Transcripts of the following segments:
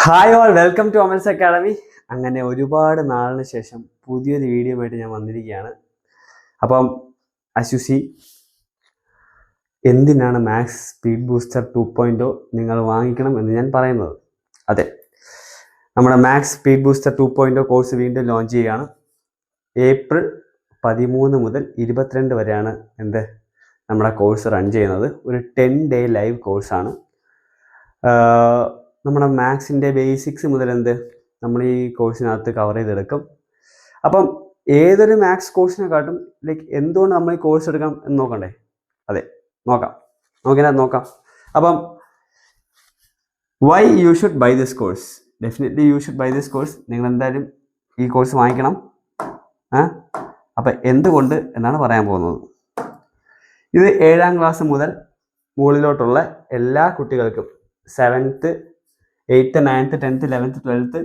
Hi all, welcome to Amal's academy. അങ്ങനെ ഒരുപാട് നാളിന് ശേഷം പുതിയൊരു വീഡിയോ ആയിട്ട് ഞാൻ വന്നിരിക്കുകയാണ്. അപ്പം അശ്യുസി, എന്തിനാണ് മാക്സ് സ്പീഡ് ബൂസ്റ്റർ 2.0 നിങ്ങൾ വാങ്ങിക്കണം എന്ന് ഞാൻ പറയുന്നത്? അതെ, നമ്മുടെ മാക്സ് സ്പീഡ് ബൂസ്റ്റർ 2.0 കോഴ്സ് വീണ്ടും ലോഞ്ച് ചെയ്യുകയാണ്. ഏപ്രിൽ 13 മുതൽ 22 വരെയാണ് നമ്മുടെ കോഴ്സ് റൺ ചെയ്യുന്നത്. ഒരു 10 ഡേ ലൈവ് കോഴ്സാണ്. നമ്മുടെ മാത്സിൻ്റെ ബേസിക്സ് മുതൽ നമ്മൾ ഈ കോഴ്സിനകത്ത് കവർ ചെയ്തെടുക്കും. അപ്പം ഏതൊരു മാത്സ് കോഴ്സിനെക്കാട്ടും എന്തുകൊണ്ട് നമ്മൾ ഈ കോഴ്സ് എടുക്കാം എന്ന് നോക്കണ്ടേ? അതെ, നോക്കാം. അപ്പം why you should buy this course? Definitely you should buy this course. നിങ്ങൾ എന്തായാലും ഈ കോഴ്സ് വാങ്ങിക്കണം. അപ്പം എന്തുകൊണ്ട് എന്നാണ് പറയാൻ പോകുന്നത്. ഇത് 7ാം ക്ലാസ് മുതൽ മുകളിലോട്ടുള്ള എല്ലാ കുട്ടികൾക്കും 7th 8th 9th 10th 11th 12th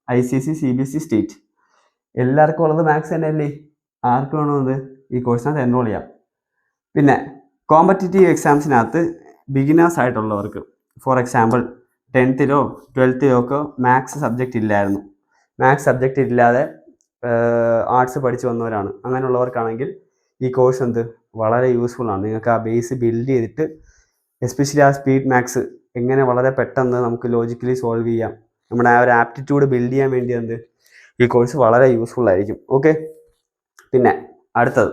ICSE CBSE state എല്ലാവർക്കും ഉള്ളത് മാത്സ് തന്നെയല്ലേ. ആർക്ക് വേണമെന്നത് ഈ കോഴ്സിനകത്ത് എൻറോൾ ചെയ്യാം. പിന്നെ കോമ്പറ്റേറ്റീവ് എക്സാംസിനകത്ത് ബിഗിനേഴ്സ് ആയിട്ടുള്ളവർക്ക്, ഫോർ എക്സാമ്പിൾ 10th 12th ഒക്കെ മാത്സ് സബ്ജക്റ്റ് ഇല്ലായിരുന്നു, മാത്സ് സബ്ജക്റ്റ് ഇല്ലാതെ ആർട്സ് പഠിച്ചു വന്നവരാണ്. അങ്ങനെയുള്ളവർക്കാണെങ്കിൽ ഈ കോഴ്സ് വളരെ യൂസ്ഫുൾ ആണ്. നിങ്ങൾക്ക് ആ ബേസ് ബിൽഡ് ചെയ്തിട്ട്, എസ്പെഷ്യലി ആ സ്പീഡ് മാത്സ് എങ്ങനെ വളരെ പെട്ടെന്ന് നമുക്ക് ലോജിക്കലി സോൾവ് ചെയ്യാം, നമ്മുടെ ആ ഒരു ആപ്റ്റിറ്റ്യൂഡ് ബിൽഡ് ചെയ്യാൻ വേണ്ടി ഈ കോഴ്സ് വളരെ യൂസ്ഫുൾ ആയിരിക്കും. ഓക്കെ, പിന്നെ അടുത്തത്,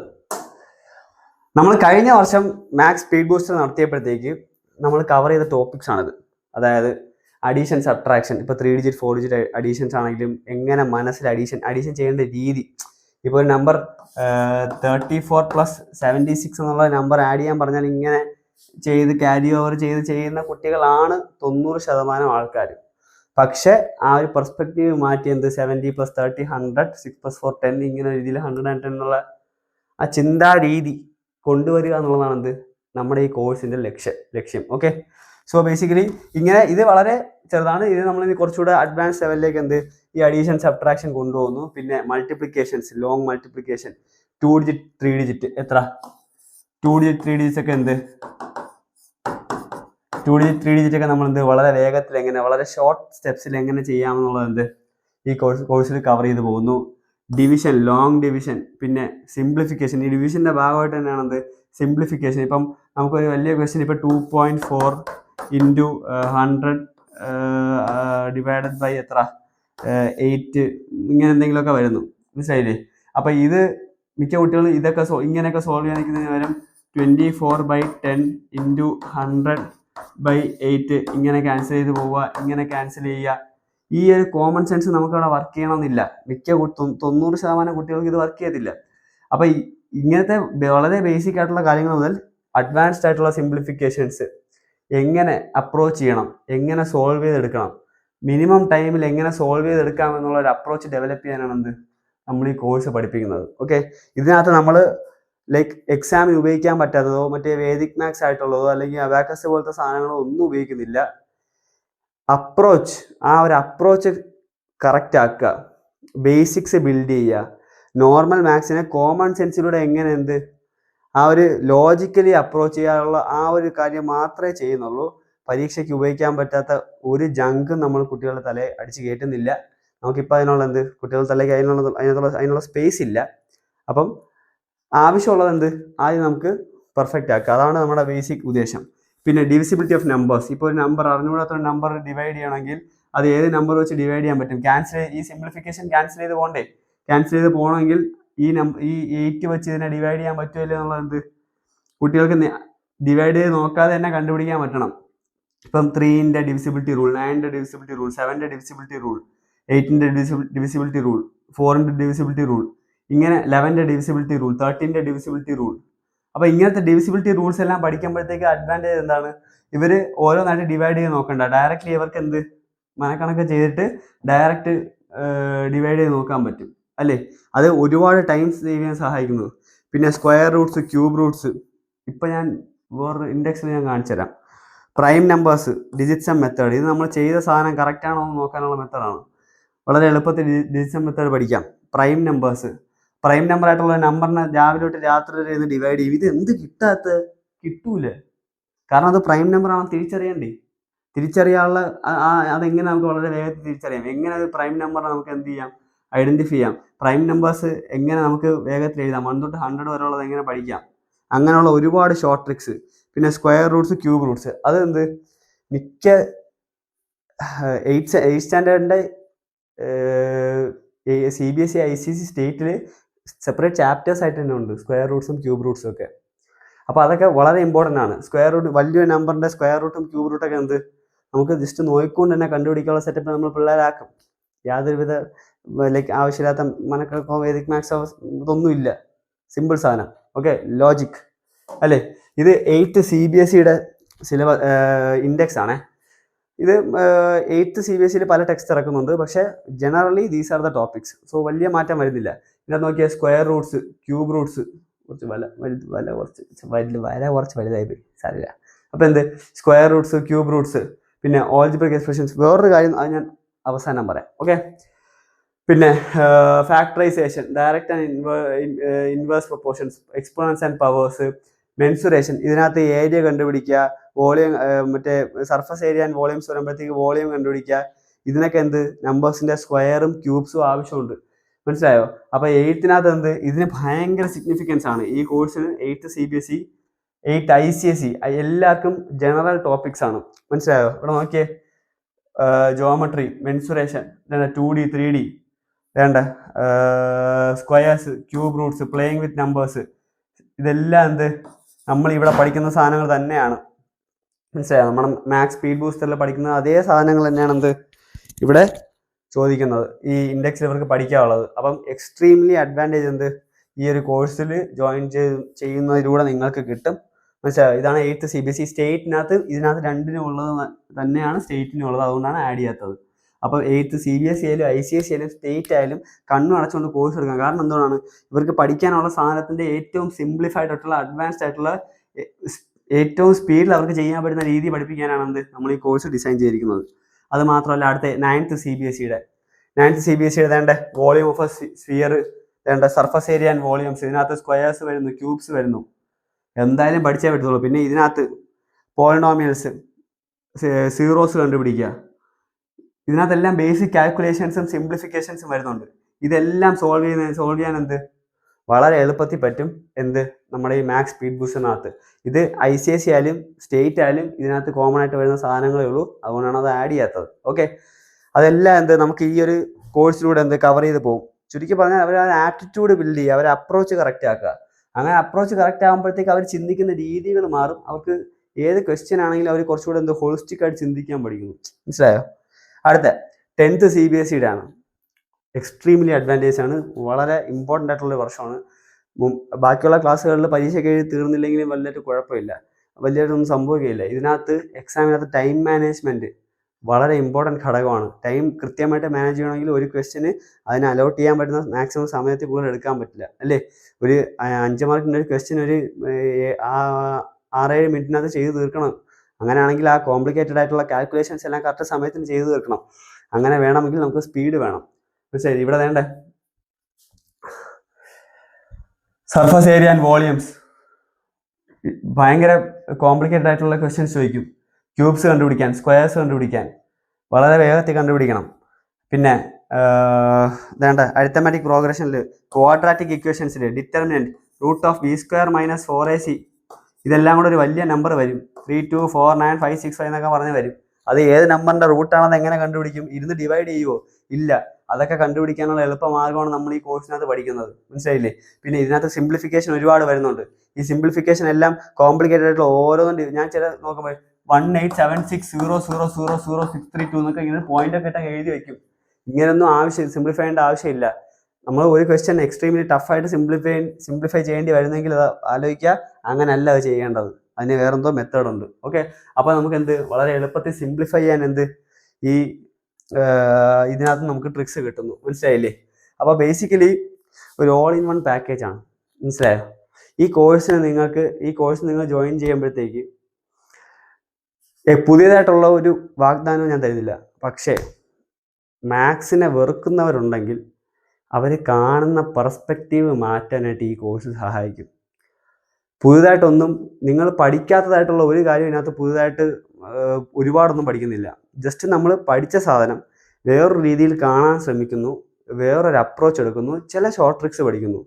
നമ്മൾ കഴിഞ്ഞ വർഷം മാത്സ് സ്പീഡ് ബൂസ്റ്റർ നടത്തിയപ്പോഴത്തേക്ക് നമ്മൾ കവർ ചെയ്ത ടോപ്പിക്സ് ആണിത്. അതായത് അഡീഷൻ, സബ്ട്രാക്ഷൻ. ഇപ്പോൾ 3 ഡിജിറ്റ് 4 ഡിജിറ്റ് അഡീഷൻസ് ആണെങ്കിലും എങ്ങനെ മനസ്സിൽ അഡീഷൻ ചെയ്യേണ്ട രീതി. ഇപ്പോൾ ഒരു നമ്പർ 34 + 76 എന്നുള്ള നമ്പർ ആഡ് ചെയ്യാൻ പറഞ്ഞാൽ ഇങ്ങനെ ചെയ്ത് ക്യാരി ഓവർ ചെയ്യുന്ന കുട്ടികളാണ് 90% ആൾക്കാർ. പക്ഷെ ആ ഒരു പെർസ്പെക്റ്റീവ് മാറ്റി 70 + 30 100, 6 + 4 10 ഇങ്ങനെ രീതിയിൽ 110 എന്നുള്ള ആ ചിന്താ രീതി കൊണ്ടുവരിക എന്നുള്ളതാണ് നമ്മുടെ ഈ കോഴ്സിന്റെ ലക്ഷ്യം. ഓക്കെ, സോ ബേസിക്കലി ഇങ്ങനെ ഇത് വളരെ ചെറുതാണ്. ഇത് നമ്മൾ കുറച്ചുകൂടെ അഡ്വാൻസ് ലെവലിലേക്ക് ഈ അഡീഷൻ സബ്ട്രാക്ഷൻ കൊണ്ടുപോകുന്നു. പിന്നെ multiplications, long multiplication, 2 digit 3 digit എത്ര 2 ഡിജിറ്റ് 3 ഡിജിറ്റ് ഒക്കെ 2 ഡിജിറ്റ് 3 ഡിജിറ്റ് ഒക്കെ നമ്മൾ വളരെ വേഗത്തിൽ വളരെ ഷോർട്ട് സ്റ്റെപ്സിൽ എങ്ങനെ ചെയ്യാമെന്നുള്ളത് ഈ കോഴ്സിൽ കവർ ചെയ്ത് പോകുന്നു. ഡിവിഷൻ, ലോങ് ഡിവിഷൻ, പിന്നെ സിംപ്ലിഫിക്കേഷൻ. ഈ ഡിവിഷന്റെ ഭാഗമായിട്ട് തന്നെയാണ് സിംപ്ലിഫിക്കേഷൻ. ഇപ്പം നമുക്കൊരു വലിയ ക്വസ്റ്റ്യൻ, ഇപ്പോൾ 2.4 × 100 ഡിവൈഡഡ് ബൈ എത്ര 8 ഇങ്ങനെ എന്തെങ്കിലുമൊക്കെ വരുന്നു, മനസ്സിലായില്ലേ? അപ്പം ഇത് മിക്ക കുട്ടികളും ഇതൊക്കെ ഇങ്ങനെയൊക്കെ സോൾവ് ചെയ്യാൻ നിൽക്കുന്നതിന് പകരം 24/10 × 100/8 ഇങ്ങനെ ക്യാൻസൽ ചെയ്ത് പോവുക, ഇങ്ങനെ ക്യാൻസൽ ചെയ്യുക. ഈ ഒരു കോമൺ സെൻസ് നമുക്കവിടെ വർക്ക് ചെയ്യണമെന്നില്ല. മിക്ക 90% കുട്ടികൾക്ക് ഇത് വർക്ക് ചെയ്യത്തില്ല. അപ്പം ഇങ്ങനത്തെ വളരെ ബേസിക് ആയിട്ടുള്ള കാര്യങ്ങൾ മുതൽ അഡ്വാൻസ്ഡ് ആയിട്ടുള്ള സിംപ്ലിഫിക്കേഷൻസ് എങ്ങനെ അപ്രോച്ച് ചെയ്യണം, എങ്ങനെ സോൾവ് ചെയ്തെടുക്കണം, മിനിമം ടൈമിൽ എങ്ങനെ സോൾവ് ചെയ്തെടുക്കാം എന്നുള്ള ഒരു അപ്രോച്ച് ഡെവലപ്പ് ചെയ്യാനാണ് നമ്മൾ ഈ കോഴ്സ് പഠിപ്പിക്കുന്നത്. ഓക്കെ, ഇതിനകത്ത് നമ്മൾ എക്സാമിന് ഉപയോഗിക്കാൻ പറ്റാത്തതോ മറ്റേ വേദിക് മാത്സ് ആയിട്ടുള്ളതോ അല്ലെങ്കിൽ അബാക്കസ് പോലത്തെ സാധനങ്ങളോ ഒന്നും ഉപയോഗിക്കുന്നില്ല. ആ ഒരു അപ്രോച്ച് കറക്റ്റ് ആക്കുക, ബേസിക്സ് ബിൽഡ് ചെയ്യുക, നോർമൽ മാത്സിനെ കോമൺ സെൻസിലൂടെ എങ്ങനെ ആ ഒരു ലോജിക്കലി അപ്രോച്ച് ചെയ്യാനുള്ള ആ ഒരു കാര്യം മാത്രമേ ചെയ്യുന്നുള്ളൂ. പരീക്ഷയ്ക്ക് ഉപയോഗിക്കാൻ പറ്റാത്ത ഒരു ജങ്കും നമ്മൾ കുട്ടികളുടെ തലയിൽ അടിച്ച് കയറ്റുന്നില്ല. നമുക്കിപ്പോൾ അതിനുള്ള കുട്ടികളുടെ തലയ്ക്ക് അതിനുള്ള സ്പേസ് ഇല്ല. അപ്പം ആവശ്യമുള്ളത് ആദ്യം നമുക്ക് പെർഫെക്റ്റ് ആക്കുക. അതാണ് നമ്മുടെ ബേസിക് ഉദ്ദേശം. പിന്നെ ഡിവിസിബിലിറ്റി ഓഫ് നമ്പേഴ്സ്. ഇപ്പോൾ ഒരു നമ്പർ അറിഞ്ഞുകൂടാത്ത നമ്പർ ഡിവൈഡ് ചെയ്യണമെങ്കിൽ അത് ഏത് നമ്പർ വെച്ച് ഡിവൈഡ് ചെയ്യാൻ പറ്റും? ഈ സിംപ്ലിഫിക്കേഷൻ ക്യാൻസൽ ചെയ്ത് പോകണ്ടേ? ക്യാൻസൽ ചെയ്ത് പോകണമെങ്കിൽ ഈ 8 വെച്ച് ഇതിനെ ഡിവൈഡ് ചെയ്യാൻ പറ്റുമല്ലോ എന്നുള്ളത് കുട്ടികൾക്ക് ഡിവൈഡ് ചെയ്ത് നോക്കാതെ തന്നെ കണ്ടുപിടിക്കാൻ പറ്റണം. ഇപ്പം 3ന്റെ ഡിവിസിബിലിറ്റി റൂൾ, 9ന്റെ ഡിവിസിബിലിറ്റി റൂൾ, 7ന്റെ ഡിവിസിബിലിറ്റി റൂൾ, 8ന്റെ ഡിവിസിബിലിറ്റി റൂൾ, 4ന്റെ ഡിവിസിബിലിറ്റി റൂൾ, ഇങ്ങനെ 11ന്റെ ഡിവിസിബിലിറ്റി റൂൾ, 13ന്റെ ഡിവിസിബിലിറ്റി റൂൾ. അപ്പോൾ ഇങ്ങനത്തെ ഡിവിസിബിലിറ്റി റൂൾസ് എല്ലാം പഠിക്കുമ്പോഴത്തേക്ക് അഡ്വാൻറ്റേജ് എന്താണ്? ഇവർ ഓരോന്നായിട്ട് ഡിവൈഡ് ചെയ്ത് നോക്കണ്ട, ഡയറക്റ്റ്ലി ഇവർക്ക് മനക്കണക്ക് ചെയ്തിട്ട് ഡയറക്റ്റ് ഡിവൈഡ് ചെയ്ത് നോക്കാൻ പറ്റും അല്ലേ? അത് ഒരുപാട് ടൈം സേവ് ചെയ്യാൻ സഹായിക്കുന്നു. പിന്നെ സ്ക്വയർ റൂട്ട്സ്, ക്യൂബ് റൂട്ട്സ്. ഇപ്പം ഞാൻ വേറൊരു ഇൻഡെക്സിൽ ഞാൻ കാണിച്ചു തരാം. Prime numbers, digit some method. ഇത് നമ്മൾ ചെയ്ത സാധനം കറക്റ്റ് ആണോ എന്ന് നോക്കാനുള്ള മെത്തേഡാണ്. വളരെ എളുപ്പത്തിൽ ഡിജിറ്റ് സം മെത്തേഡ് പഠിക്കാം. പ്രൈം നമ്പർ ആയിട്ടുള്ള നമ്പറിനെ രാവിലെ തൊട്ട് രാത്രി വരെ ഡിവൈഡ് ചെയ്യും. ഇത് കിട്ടൂലേ? കാരണം അത് പ്രൈം നമ്പർ ആണ് തിരിച്ചറിയണ്ടേ. തിരിച്ചറിയാനുള്ള അതെങ്ങനെ നമുക്ക് വളരെ വേഗത്തിൽ തിരിച്ചറിയാം? എങ്ങനെ അത് പ്രൈം നമ്പറിനെ നമുക്ക് എന്ത് ചെയ്യാം? ഐഡന്റിഫൈ ചെയ്യാം. പ്രൈം നമ്പേഴ്സ് എങ്ങനെ നമുക്ക് വേഗത്തിൽ എഴുതാം? 1 തൊട്ട് 100 വരെ ഉള്ളത് എങ്ങനെ പഠിക്കാം? അങ്ങനെയുള്ള ഒരുപാട് ഷോർട്ട് ട്രിക്സ്. പിന്നെ സ്ക്വയർ റൂട്ട്സ്, ക്യൂബ് റൂട്ട്സ്, അത് എന്ത് മിക്ക 8th സ്റ്റാൻഡേർഡിൻ്റെ CBSE ICSE സ്റ്റേറ്റിൽ സെപ്പറേറ്റ് ചാപ്റ്റേഴ്സ് ആയിട്ട് തന്നെ ഉണ്ട് സ്ക്വയർ റൂട്ട്സും ക്യൂബ് റൂട്ട്സും ഒക്കെ. അപ്പോൾ അതൊക്കെ വളരെ ഇമ്പോർട്ടൻ്റ് ആണ്. സ്ക്വയർ റൂട്ട്, വലിയൊരു നമ്പറിൻ്റെ സ്ക്വയർ റൂട്ടും ക്യൂബ് റൂട്ടൊക്കെ എന്ത് നമുക്ക് ജസ്റ്റ് നോക്കിക്കൊണ്ട് തന്നെ കണ്ടുപിടിക്കാനുള്ള സെറ്റപ്പ് നമ്മൾ പിള്ളേരാക്കും. യാതൊരുവിധ ആവശ്യമില്ലാത്ത മനക്കോ വേദിക് മാത്സോ ഇതൊന്നുമില്ല. സിമ്പിൾ സാധനം. ഓക്കെ, ലോജിക് അല്ലേ. ഇത് 8th CBSEയുടെ സിലബസ് ഇൻഡെക്സ് ആണേ. ഇത് 8th CBSEയിൽ പല ടെക്സ്റ്റ് ഇറക്കുന്നുണ്ട്. പക്ഷേ generally these are the topics. So വലിയ മാറ്റം വരുന്നില്ല. ഇതിനകത്ത് നോക്കിയാൽ സ്ക്വയർ റൂട്ട്സ്, ക്യൂബ് റൂട്ട്സ്, കുറച്ച് കുറച്ച് വലുതായി പോയി, സാരില്ല. അപ്പോൾ എന്ത് സ്ക്വയർ റൂട്ട്സ്, ക്യൂബ് റൂട്ട്സ്, പിന്നെ ഓൾജിബ്രിക് എക്സ്പ്രഷൻസ്. വേറൊരു കാര്യം അത് ഞാൻ അവസാനം പറയാം. ഓക്കെ, പിന്നെ factorisation, direct and inverse proportions, exponents and powers, mensuration. ഇതിനകത്ത് ഏരിയ കണ്ടുപിടിക്കുക, വോളിയം, മറ്റേ സർഫസ് ഏരിയ ആൻഡ് വോളിയംസ് വരുമ്പോഴത്തേക്ക് വോളിയം കണ്ടുപിടിക്കുക. ഇതിനൊക്കെ എന്ത് നമ്പേഴ്സിൻ്റെ സ്ക്വയറും ക്യൂബ്സും ആവശ്യമുണ്ട്. മനസ്സിലായോ? അപ്പോൾ 8th എന്ത് ഇതിന് ഭയങ്കര സിഗ്നിഫിക്കൻസ് ആണ്. ഈ കോഴ്സിന് 8th CBSE, 8th ICSE എല്ലാവർക്കും ജനറൽ ടോപ്പിക്സ് ആണ്. മനസ്സിലായോ? ഇവിടെ നോക്കിയേ, ജോമെട്രി, മെൻസുറേഷൻ, 2D 3D, വേണ്ട squares, cube Roots, playing with numbers, ഇതെല്ലാം എന്ത് നമ്മൾ ഇവിടെ പഠിക്കുന്ന സാധനങ്ങൾ തന്നെയാണ്. മനസ്സിലായോ? നമ്മുടെ മാത്സ് സ്പീഡ് ബൂസ്റ്ററിൽ പഠിക്കുന്ന അതേ സാധനങ്ങൾ തന്നെയാണ് എന്ത് ഇവിടെ ചോദിക്കുന്നത്, ഈ ഇൻഡെക്സിൽ ഇവർക്ക് പഠിക്കാനുള്ളത്. അപ്പം എക്സ്ട്രീംലി അഡ്വാൻറ്റേജ് എന്ത് ഈ ഒരു കോഴ്സിൽ ജോയിൻ ചെയ്യുന്നതിലൂടെ നിങ്ങൾക്ക് കിട്ടും. മനസ്സിലായോ? ഇതാണ് 8th CBSE. സ്റ്റേറ്റിനകത്ത് ഇതിനകത്ത് രണ്ടിനും ഉള്ളത് തന്നെയാണ് സ്റ്റേറ്റിനും ഉള്ളത്, അതുകൊണ്ടാണ് ആഡ് ചെയ്യാത്തത്. അപ്പോൾ 8th CBSE ആയാലും ICSE ആയാലും സ്റ്റേറ്റ് ആയാലും കണ്ണു അടച്ചുകൊണ്ട് കോഴ്സ് എടുക്കാം. കാരണം എന്തുകൊണ്ടാണ് ഇവർക്ക് പഠിക്കാനുള്ള സാധനത്തിൻ്റെ ഏറ്റവും സിംപ്ലിഫൈഡ് ആയിട്ടുള്ള, അഡ്വാൻസ്ഡ് ആയിട്ടുള്ള, ഏറ്റവും സ്പീഡിൽ അവർക്ക് ചെയ്യാൻ പറ്റുന്ന രീതി പഠിപ്പിക്കാനാണ് എന്ത് നമ്മൾ ഈ കോഴ്സ് ഡിസൈൻ ചെയ്തിരിക്കുന്നത്. അത് മാത്രമല്ല അടുത്ത 9th CBSEയുടെ വേണ്ട വോളിയം ഓഫ് എ സ്ഫിയർ, വേണ്ട സർഫസ് ഏരിയ ആൻഡ് വോളിയംസ്, ഇതിനകത്ത് സ്ക്വയേഴ്സ് വരുന്നു, ക്യൂബ്സ് വരുന്നു, എന്തായാലും പഠിച്ചേ പറ്റത്തുള്ളൂ. പിന്നെ ഇതിനകത്ത് പോളിനോമിയൽസ്, സീറോസ് കണ്ടുപിടിക്കുക, ഇതിനകത്തെല്ലാം ബേസിക് കാൽക്കുലേഷൻസും സിംപ്ലിഫിക്കേഷൻസും വരുന്നുണ്ട്. ഇതെല്ലാം സോൾവ് ചെയ്യാൻ എന്ത് വളരെ എളുപ്പത്തിൽ പറ്റും. എന്ത് നമ്മുടെ ഈ മാത്സ് സ്പീഡ് ബൂസ്റ്ററിനകത്ത്. ഇത് ICSE ആയാലും സ്റ്റേറ്റ് ആയാലും ഇതിനകത്ത് കോമൺ ആയിട്ട് വരുന്ന സാധനങ്ങളേ ഉള്ളൂ, അതുകൊണ്ടാണ് അത് ആഡ് ചെയ്യാത്തത്. ഓക്കെ, അതെല്ലാം എന്ത് നമുക്ക് ഈ ഒരു കോഴ്സിലൂടെ എന്ത് കവർ ചെയ്ത് പോകും. ചുരുക്കി പറഞ്ഞാൽ അവർ ആപ്റ്റിറ്റ്യൂഡ് ബിൽഡ് ചെയ്യുക, അവരെ അപ്രോച്ച് കറക്റ്റ് ആക്കുക. അങ്ങനെ അപ്രോച്ച് കറക്റ്റ് ആകുമ്പോഴത്തേക്ക് അവർ ചിന്തിക്കുന്ന രീതികൾ മാറും. അവർക്ക് ഏത് ക്വസ്റ്റ്യൻ ആണെങ്കിലും അവർ കുറച്ചുകൂടെ എന്ത് ഹോളിസ്റ്റിക് ആയിട്ട് ചിന്തിക്കാൻ പഠിക്കുന്നു. മനസ്സിലായോ? അടുത്ത 10th CBSEയുടെ ആണ്. എക്സ്ട്രീംലി അഡ്വാൻറ്റേജ് ആണ്. വളരെ ഇമ്പോർട്ടൻ്റ് ആയിട്ടുള്ളൊരു വർഷമാണ്. ബാക്കിയുള്ള ക്ലാസ്സുകളിൽ പരീക്ഷയ്ക്ക് എഴുതി തീർന്നില്ലെങ്കിലും വലിയൊരു കുഴപ്പമില്ല, വലിയൊരൊന്നും സംഭവിക്കുകയില്ല. ഇതിനകത്ത് എക്സാമിനകത്ത് ടൈം മാനേജ്മെൻറ്റ് വളരെ ഇമ്പോർട്ടൻറ്റ് ഘടകമാണ്. ടൈം കൃത്യമായിട്ട് മാനേജ് ചെയ്യണമെങ്കിൽ ഒരു ക്വസ്റ്റ്യന് അതിന് അലോട്ട് ചെയ്യാൻ പറ്റുന്ന മാക്സിമം സമയത്തിൽ കൂടുതൽ എടുക്കാൻ പറ്റില്ല, അല്ലേ? ഒരു 5 മാർക്കിൻ്റെ ഒരു ക്വസ്റ്റ്യൻ ഒരു 6-7 മിനിറ്റിനകത്ത് ചെയ്ത് തീർക്കണം. അങ്ങനെയാണെങ്കിൽ ആ കോംപ്ലിക്കേറ്റഡ് ആയിട്ടുള്ള കാൽക്കുലേഷൻസ് എല്ലാം കറക്റ്റ് സമയത്തിന് ചെയ്ത് തീർക്കണം. അങ്ങനെ വേണമെങ്കിൽ നമുക്ക് സ്പീഡ് വേണം. ശരി, ഇവിടെ വേണ്ടേ സർഫസ് ഏരിയ ആൻഡ് വോളിയംസ്, ഭയങ്കര കോംപ്ലിക്കേറ്റഡ് ആയിട്ടുള്ള ക്വസ്റ്റ്യൻസ് ചോദിക്കും. ക്യൂബ്സ് കണ്ടുപിടിക്കാൻ, സ്ക്വയേഴ്സ് കണ്ടുപിടിക്കാൻ വളരെ വേഗത്തിൽ കണ്ടുപിടിക്കണം. പിന്നെ വേണ്ട അരിത്തമാറ്റിക് പ്രോഗ്രഷനിൽ, ക്വാഡ്രാറ്റിക് ഇക്വേഷൻസിൽ ഡിറ്റർമിനൻറ്റ്, √(b² - 4ac), ഇതെല്ലാം കൂടെ ഒരു വലിയ നമ്പർ വരും. 3, 2, 4, 9, 5, 6, 5 എന്നൊക്കെ പറഞ്ഞ് വരും. അത് ഏത് നമ്പറിൻ്റെ റൂട്ടാണെന്ന് എങ്ങനെ കണ്ടുപിടിക്കും? ഇരുന്ന് ഡിവൈഡ് ചെയ്യുമോ? ഇല്ല. അതൊക്കെ കണ്ടുപിടിക്കാനുള്ള എളുപ്പമാർഗ്ഗമാണ് നമ്മൾ ഈ കോഴ്സിനകത്ത് പഠിക്കുന്നത്. മനസ്സിലായില്ലേ? പിന്നെ ഇതിനകത്ത് സിംപ്ലിഫിക്കേഷൻ ഒരുപാട് വരുന്നുണ്ട്. ഈ സിംപ്ലിഫിക്കേഷൻ എല്ലാം കോംപ്ലിക്കേറ്റഡ് ആയിട്ടുള്ള ഓരോന്നും ഞാൻ ചില നോക്കുമ്പോൾ 187600000632 എന്നൊക്കെ ഇങ്ങനെ പോയിന്റ് ഒക്കെ ഇട്ട് എഴുതി വെക്കും. ഇങ്ങനെയൊന്നും സിംപ്ലിഫൈ ചെയ്യേണ്ട ആവശ്യമില്ല. നമ്മൾ ഒരു ക്വസ്റ്റ്യൻ എക്സ്ട്രീംലി ടഫായിട്ട് സിംപ്ലിഫൈ ചെയ്യേണ്ടി വരുന്നെങ്കിൽ അത് ആലോചിക്കുക. അങ്ങനെയല്ല അത് ചെയ്യേണ്ടത്, അതിന് വേറെന്തോ മെത്തേഡ് ഉണ്ട്. ഓക്കെ, അപ്പോൾ നമുക്ക് എന്ത് വളരെ എളുപ്പത്തിൽ സിംപ്ലിഫൈ ചെയ്യാൻ എന്ത് ഈ ഇതിനകത്ത് നമുക്ക് ട്രിക്സ് കിട്ടുന്നു. മനസ്സിലായില്ലേ? അപ്പോൾ ബേസിക്കലി ഒരു ഓൾ ഇൻ വൺ പാക്കേജ് ആണ്. മനസ്സിലായോ? ഈ കോഴ്സ് നിങ്ങൾ ജോയിൻ ചെയ്യുമ്പോഴത്തേക്ക് പുതിയതായിട്ടുള്ള ഒരു വാഗ്ദാനം ഞാൻ തരുന്നില്ല. പക്ഷേ മാത്സിനെ വെറുക്കുന്നവരുണ്ടെങ്കിൽ അവർ കാണുന്ന പെർസ്പെക്റ്റീവ് മാറ്റാനായിട്ട് ഈ കോഴ്സ് സഹായിക്കും. പുതുതായിട്ടൊന്നും നിങ്ങൾ പഠിക്കാത്തതായിട്ടുള്ള ഒരു കാര്യം ഇതിനകത്ത് പുതുതായിട്ട് ഒരുപാടൊന്നും പഠിക്കുന്നില്ല. ജസ്റ്റ് നമ്മൾ പഠിച്ച സാധനം വേറൊരു രീതിയിൽ കാണാൻ ശ്രമിക്കുന്നു, വേറൊരു അപ്രോച്ച് എടുക്കുന്നു, ചില ഷോർട്ട് ട്രിക്സ് പഠിക്കുന്നു.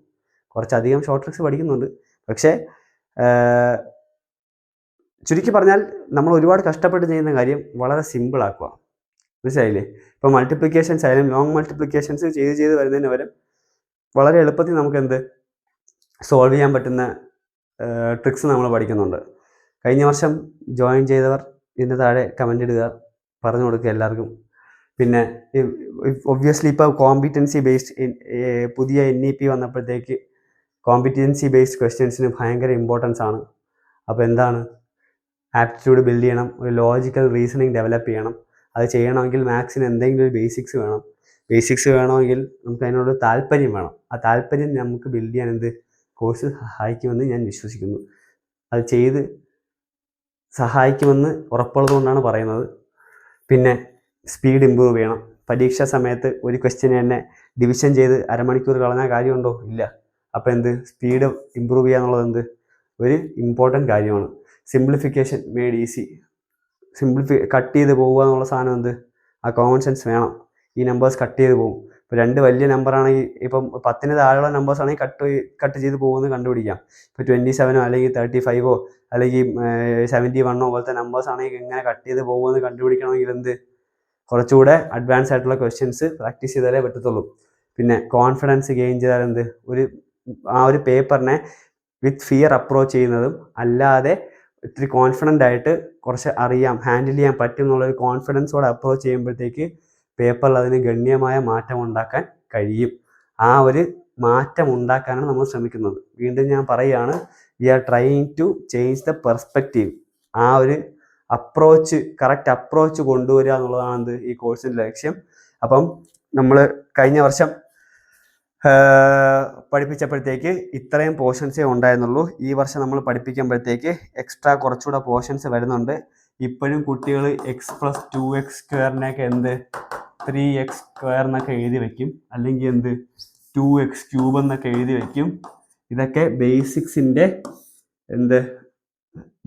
കുറച്ചധികം ഷോർട്ട് ട്രിക്സ് പഠിക്കുന്നുണ്ട്. പക്ഷേ ചുരുക്കി പറഞ്ഞാൽ നമ്മൾ ഒരുപാട് കഷ്ടപ്പെട്ട് ചെയ്യുന്ന കാര്യം വളരെ സിമ്പിൾ ആക്കുക. മനസ്സിലായില്ലേ? ഇപ്പോൾ മൾട്ടിപ്ലിക്കേഷൻസ് ആയാലും ലോങ് മൾട്ടിപ്ലിക്കേഷൻസ് ചെയ്ത് വരുന്നതിന് പകരം വളരെ എളുപ്പത്തിൽ നമുക്ക് എന്ത് സോൾവ് ചെയ്യാൻ പറ്റുന്ന ട്രിക്സ് നമ്മൾ പഠിക്കുന്നുണ്ട്. കഴിഞ്ഞ വർഷം ജോയിൻ ചെയ്തവർ ഇതിന് താഴെ കമൻ്റ് ഇടുക, പറഞ്ഞു കൊടുക്കുക എല്ലാവർക്കും. പിന്നെ ഒബ്വിയസ്ലി ഇപ്പോൾ കോമ്പിറ്റൻസി ബേസ്ഡ് പുതിയ NEP വന്നപ്പോഴത്തേക്ക് കോമ്പിറ്റൻസി ബേസ്ഡ് ക്വസ്റ്റ്യൻസിന് ഭയങ്കര ഇമ്പോർട്ടൻസ് ആണ്. അപ്പോൾ എന്താണ്, ആപ്റ്റിറ്റ്യൂഡ് ബിൽഡ് ചെയ്യണം, ഒരു ലോജിക്കൽ റീസണിങ് ഡെവലപ്പ് ചെയ്യണം. അത് ചെയ്യണമെങ്കിൽ മാത്സിന് എന്തെങ്കിലും ഒരു ബേസിക്സ് വേണം. ബേസിക്സ് വേണമെങ്കിൽ നമുക്ക് അതിനോട് താല്പര്യം വേണം. ആ താല്പര്യം നമുക്ക് ബിൽഡ് ചെയ്യാൻ എന്ത് കോഴ്സ് സഹായിക്കുമെന്ന് ഞാൻ വിശ്വസിക്കുന്നു. അത് ചെയ്ത് സഹായിക്കുമെന്ന് ഉറപ്പുള്ളതുകൊണ്ടാണ് പറയുന്നത്. പിന്നെ സ്പീഡ് ഇമ്പ്രൂവ് ചെയ്യണം. പരീക്ഷാ സമയത്ത് ഒരു ക്വസ്റ്റ്യൻ തന്നെ ഡിവിഷൻ ചെയ്ത് അരമണിക്കൂർ കളഞ്ഞാൽ കാര്യമുണ്ടോ? ഇല്ല. അപ്പോൾ എന്ത് സ്പീഡ് ഇമ്പ്രൂവ് ചെയ്യുക എന്നുള്ളത് എന്ത് ഒരു ഇമ്പോർട്ടൻ്റ് കാര്യമാണ്. Simplification made easy. കട്ട് ചെയ്ത് പോവുക എന്നുള്ള സാധനം എന്ത് ആ കോമൺ സെൻസ് വേണം. ഈ നമ്പേഴ്സ് കട്ട് ചെയ്ത് പോകും. ഇപ്പോൾ 2 വലിയ നമ്പറാണെങ്കിൽ, ഇപ്പം 10ന് താഴെയുള്ള നമ്പേഴ്സ് ആണെങ്കിൽ കട്ട് ചെയ്ത് പോകുമെന്ന് കണ്ടുപിടിക്കാം. ഇപ്പോൾ 27 അല്ലെങ്കിൽ 35 അല്ലെങ്കിൽ 71 പോലത്തെ നമ്പേഴ്സ് ആണെങ്കിൽ എങ്ങനെ കട്ട് ചെയ്ത് പോകുമെന്ന് കണ്ടുപിടിക്കണമെങ്കിൽ എന്ത് കുറച്ചുകൂടെ അഡ്വാൻസ് ആയിട്ടുള്ള ക്വസ്റ്റ്യൻസ് പ്രാക്ടീസ് ചെയ്താലേ പറ്റത്തുള്ളൂ. പിന്നെ കോൺഫിഡൻസ് ഗെയിൻ ചെയ്താൽ എന്ത് ആ ഒരു പേപ്പറിനെ വിത്ത് ഫിയർ അപ്രോച്ച് ചെയ്യുന്നതും അല്ലാതെ ഇത്തിരി കോൺഫിഡൻ്റ് ആയിട്ട് കുറച്ച് അറിയാം, ഹാൻഡിൽ ചെയ്യാൻ പറ്റും എന്നുള്ളൊരു കോൺഫിഡൻസോടെ അപ്രോച്ച് ചെയ്യുമ്പോഴത്തേക്ക് പേപ്പറിൽ അതിന് ഗണ്യമായ മാറ്റം ഉണ്ടാക്കാൻ കഴിയും. ആ ഒരു മാറ്റം ഉണ്ടാക്കാനാണ് നമ്മൾ ശ്രമിക്കുന്നത്. വീണ്ടും ഞാൻ പറയുകയാണ്, we are trying to change the perspective. ആ ഒരു അപ്രോച്ച്, കറക്റ്റ് അപ്രോച്ച് കൊണ്ടുവരിക എന്നുള്ളതാണ് ഈ കോഴ്സിൻ്റെ ലക്ഷ്യം. അപ്പം നമ്മൾ കഴിഞ്ഞ വർഷം പഠിപ്പിച്ചപ്പോഴത്തേക്ക് ഇത്രയും പോർഷൻസേ ഉണ്ടായിരുന്നുള്ളൂ. ഈ വർഷം നമ്മൾ പഠിപ്പിക്കുമ്പോഴത്തേക്ക് എക്സ്ട്രാ കുറച്ചുകൂടെ പോർഷൻസ് വരുന്നുണ്ട്. ഇപ്പോഴും കുട്ടികൾ x+2x² 3x² എന്നൊക്കെ എഴുതി വയ്ക്കും, അല്ലെങ്കിൽ 2x³ എന്നൊക്കെ എഴുതി വയ്ക്കും. ഇതൊക്കെ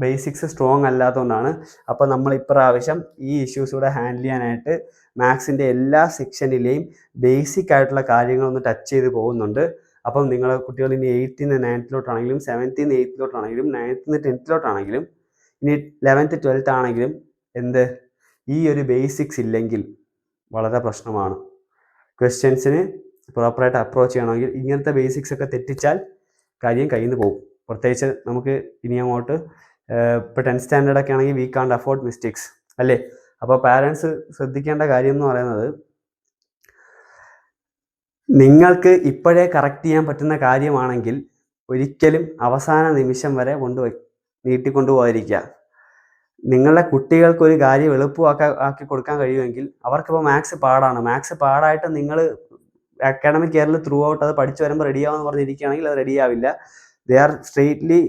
ബേസിക്സ് സ്ട്രോങ് അല്ലാത്തതുകൊണ്ടാണ്. അപ്പോൾ നമ്മൾ ഇപ്രാവശ്യം ഈ ഇഷ്യൂസ് കൂടെ ഹാൻഡിൽ ചെയ്യാനായിട്ട് മാത്സിൻ്റെ എല്ലാ സെക്ഷനിലെയും ബേസിക് ആയിട്ടുള്ള കാര്യങ്ങളൊന്ന് ടച്ച് ചെയ്ത് പോകുന്നുണ്ട്. അപ്പം നിങ്ങളെ കുട്ടികൾ ഇനി 8th നിന്ന് 9th ആണെങ്കിലും 7th നിന്ന് 8th ആണെങ്കിലും 9th നിന്ന് 10th ആണെങ്കിലും ഇനി 11th 12th ആണെങ്കിലും ഈ ഒരു ബേസിക്സ് ഇല്ലെങ്കിൽ വളരെ പ്രശ്നമാണ്. ക്വസ്റ്റ്യൻസിന് പ്രോപ്പറായിട്ട് അപ്രോച്ച് ചെയ്യണമെങ്കിൽ ഇങ്ങനത്തെ ബേസിക്സ് ഒക്കെ തെറ്റിച്ചാൽ കാര്യം കയ്യിൽ നിന്ന് പോകും. പ്രത്യേകിച്ച് നമുക്ക് ഇനി അങ്ങോട്ട് ഇപ്പോൾ 10th സ്റ്റാൻഡേർഡൊക്കെ ആണെങ്കിൽ വി കാണ്ട് അഫോർഡ് മിസ്റ്റേക്സ് അല്ലേ. അപ്പോൾ പാരൻസ് ശ്രദ്ധിക്കേണ്ട കാര്യം എന്ന് പറയുന്നത്, നിങ്ങൾക്ക് ഇപ്പോഴേ കറക്റ്റ് ചെയ്യാൻ പറ്റുന്ന കാര്യമാണെങ്കിൽ ഒരിക്കലും അവസാന നിമിഷം വരെ നീട്ടിക്കൊണ്ടുപോകാതിരിക്കുക. നിങ്ങളുടെ കുട്ടികൾക്കൊരു കാര്യം എളുപ്പമാക്കി കൊടുക്കാൻ കഴിയുമെങ്കിൽ, അവർക്കിപ്പോൾ മാത്സ് പാടാണ്, മാത്സ് പാടായിട്ട് നിങ്ങൾ അക്കാഡമിക് ഇയറിൽ ത്രൂ ഔട്ട് അത് പഠിച്ചു വരുമ്പോൾ റെഡിയാവുമെന്ന് പറഞ്ഞിരിക്കുകയാണെങ്കിൽ അത് റെഡിയാവില്ല. ദേ ആർ സ്ട്രെയിറ്റ്ലി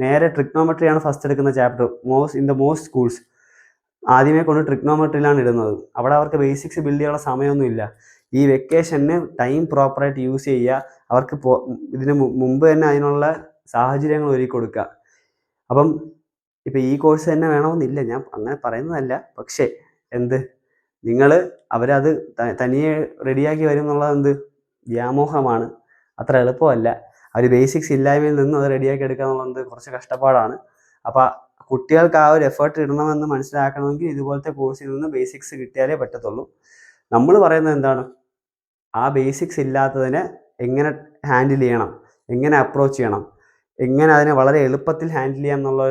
നേരെ ട്രിഗ്നോമെട്രിയാണ് ഫസ്റ്റ് എടുക്കുന്ന ചാപ്റ്റർ. മോസ്റ്റ് സ്കൂൾസ് ആദ്യമേ കൊണ്ട് ട്രിഗ്നോമെട്രിയിലാണ് ഇടുന്നത്. അവിടെ അവർക്ക് ബേസിക്സ് ബിൽഡ് ചെയ്യാനുള്ള സമയമൊന്നുമില്ല. ഈ വെക്കേഷന് ടൈം പ്രോപ്പറായിട്ട് യൂസ് ചെയ്യുക. അവർക്ക് ഇതിന് മുമ്പ് തന്നെ അതിനുള്ള സാഹചര്യങ്ങൾ ഒരുക്കി കൊടുക്കുക. അപ്പം ഇപ്പം ഈ കോഴ്സ് തന്നെ വേണമെന്നില്ല, ഞാൻ അങ്ങനെ പറയുന്നതല്ല. പക്ഷേ നിങ്ങൾ അവരത് തനിയെ റെഡിയാക്കി വരും എന്നുള്ളത് വ്യാമോഹമാണ്. അത്ര എളുപ്പമല്ല. അവർ ബേസിക്സ് ഇല്ലായ്മയിൽ നിന്ന് അത് റെഡിയാക്കി എടുക്കുക എന്നുള്ളത് കുറച്ച് കഷ്ടപ്പാടാണ്. അപ്പോൾ കുട്ടികൾക്ക് ആ ഒരു എഫേർട്ട് ഇടണമെന്ന് മനസ്സിലാക്കണമെങ്കിൽ ഇതുപോലത്തെ കോഴ്സിൽ നിന്ന് ബേസിക്സ് കിട്ടിയാലേ പറ്റത്തുള്ളൂ. നമ്മൾ പറയുന്നത് ആ ബേസിക്സ് ഇല്ലാത്തതിനെ എങ്ങനെ ഹാൻഡിൽ ചെയ്യണം, എങ്ങനെ അപ്രോച്ച് ചെയ്യണം, എങ്ങനെ അതിനെ വളരെ എളുപ്പത്തിൽ ഹാൻഡിൽ ചെയ്യാം എന്നുള്ള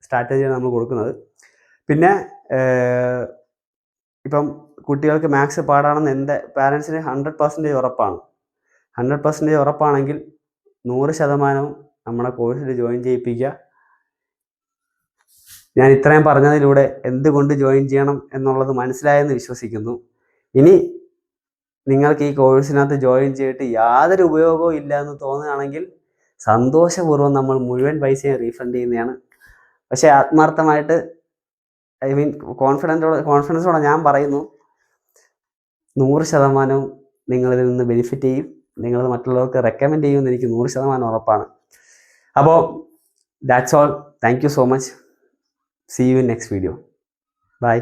സ്ട്രാറ്റജിയാണ് നമ്മൾ കൊടുക്കുന്നത്. പിന്നെ ഇപ്പം കുട്ടികൾക്ക് മാത്സ് പാടാണെന്ന് എൻ്റെ പാരൻസിന് 100% ഉറപ്പാണ്. 100% ഉറപ്പാണെങ്കിൽ 100% നമ്മുടെ കോഴ്സിൽ ജോയിൻ ചെയ്യിപ്പിക്കുക. ഞാൻ ഇത്രയും പറഞ്ഞതിലൂടെ എന്തുകൊണ്ട് ജോയിൻ ചെയ്യണം എന്നുള്ളത് മനസ്സിലായെന്ന് വിശ്വസിക്കുന്നു. ഇനി നിങ്ങൾക്ക് ഈ കോഴ്സിനകത്ത് ജോയിൻ ചെയ്തിട്ട് യാതൊരു ഉപയോഗവും ഇല്ല എന്ന് തോന്നുകയാണെങ്കിൽ സന്തോഷപൂർവ്വം നമ്മൾ മുഴുവൻ പൈസയും റീഫണ്ട് ചെയ്യുന്നതാണ്. പക്ഷേ ആത്മാർത്ഥമായിട്ട് കോൺഫിഡൻസോടെ ഞാൻ പറയുന്നു, 100% നിങ്ങളിതിൽ നിന്ന് ബെനിഫിറ്റ് ചെയ്യും. നിങ്ങളത് മറ്റുള്ളവർക്ക് റെക്കമെൻഡ് ചെയ്യുമെന്ന് എനിക്ക് 100% ഉറപ്പാണ്. അപ്പോൾ that's all. Thank you so much. See you in next video. By.